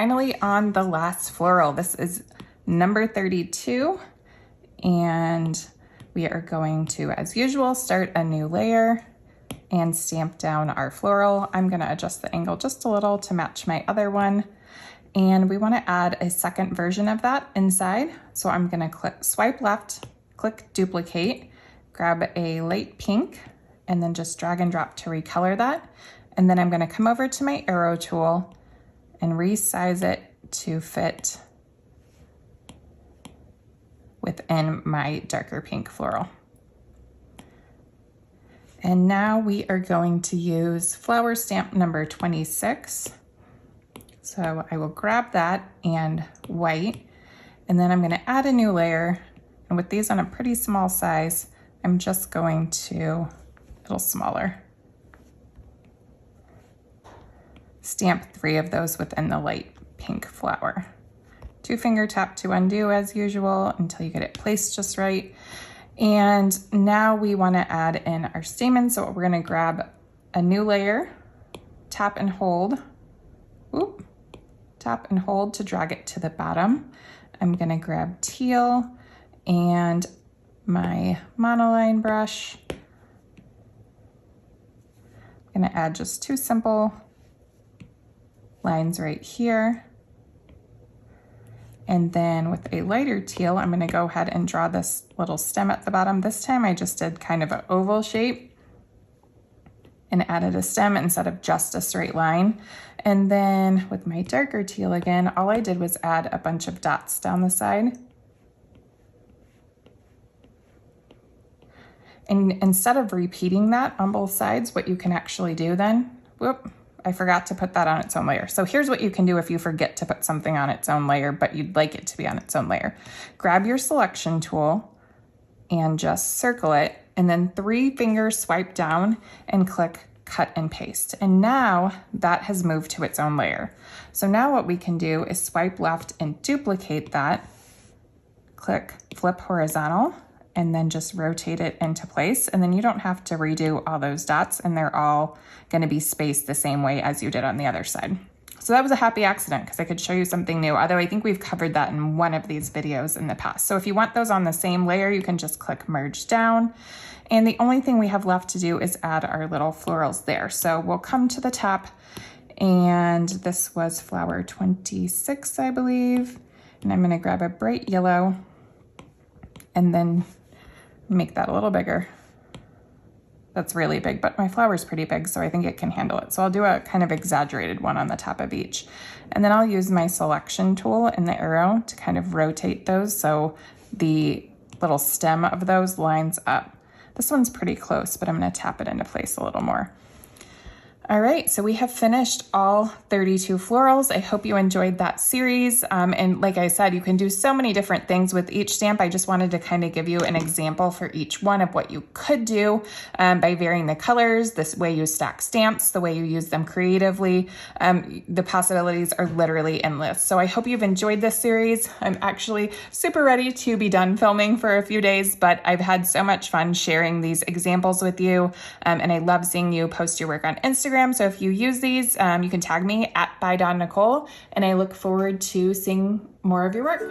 finally on the last floral. This is number 32, and we are going to, as usual, start a new layer and stamp down our floral. I'm gonna adjust the angle just a little to match my other one. And we wanna add a second version of that inside. So I'm gonna swipe left, click duplicate, grab a light pink, and then just drag and drop to recolor that. And then I'm gonna come over to my arrow tool and resize it to fit within my darker pink floral. And now we are going to use flower stamp number 26. So I will grab that and white, and then I'm gonna add a new layer. And with these on a pretty small size, I'm just going to, a little smaller, stamp 3 of those within the light pink flower. 2-finger tap to undo as usual until you get it placed just right. And now we wanna add in our stamen. So we're gonna grab a new layer, tap and hold, tap and hold to drag it to the bottom. I'm gonna grab teal and my monoline brush. I'm gonna add just 2 simple lines right here. And then with a lighter teal, I'm gonna go ahead and draw this little stem at the bottom. This time I just did kind of an oval shape and added a stem instead of just a straight line. And then with my darker teal again, all I did was add a bunch of dots down the side. And instead of repeating that on both sides, what you can actually do then, I forgot to put that on its own layer. So here's what you can do if you forget to put something on its own layer, but you'd like it to be on its own layer. Grab your selection tool and just circle it, and then 3-finger swipe down and click cut and paste. And now that has moved to its own layer. So now what we can do is swipe left and duplicate that, click flip horizontal, and then just rotate it into place. And then you don't have to redo all those dots, and they're all gonna be spaced the same way as you did on the other side. So that was a happy accident because I could show you something new, although I think we've covered that in one of these videos in the past. So if you want those on the same layer, you can just click merge down. And the only thing we have left to do is add our little florals there. So we'll come to the top, and this was flower 26, I believe. And I'm gonna grab a bright yellow and then make that a little bigger. That's really big, but my flower's pretty big, so I think it can handle it. So I'll do a kind of exaggerated one on the top of each. And then I'll use my selection tool and the arrow to kind of rotate those so the little stem of those lines up. This one's pretty close, but I'm gonna tap it into place a little more. All right, so we have finished all 32 florals. I hope you enjoyed that series. And like I said, you can do so many different things with each stamp. I just wanted to kind of give you an example for each one of what you could do by varying the colors, this way you stack stamps, the way you use them creatively. The possibilities are literally endless. So I hope you've enjoyed this series. I'm actually super ready to be done filming for a few days, but I've had so much fun sharing these examples with you. And I love seeing you post your work on Instagram. So if you use these, you can tag me at @ByDawnNicole, and I look forward to seeing more of your work.